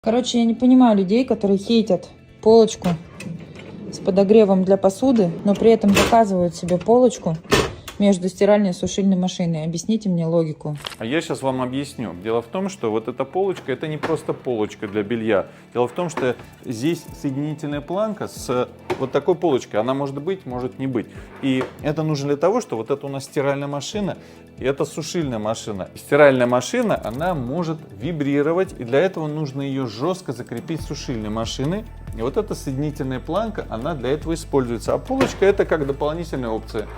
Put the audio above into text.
Короче, я не понимаю людей, которые хейтят полочку с подогревом для посуды, но при этом заказывают себе полочку между стиральной и сушильной машиной. Объясните мне логику. А я сейчас вам объясню. Дело в том, что вот эта полочка, это не просто полочка для белья. Дело в том, что здесь соединительная планка с вот такой полочкой. Она может быть, может не быть. И это нужно для того, что вот это у нас стиральная машина, и это сушильная машина. Стиральная машина, она может вибрировать, и для этого нужно ее жестко закрепить с сушильной машиной. И вот эта соединительная планка, она для этого используется. А полочка это как дополнительная опция.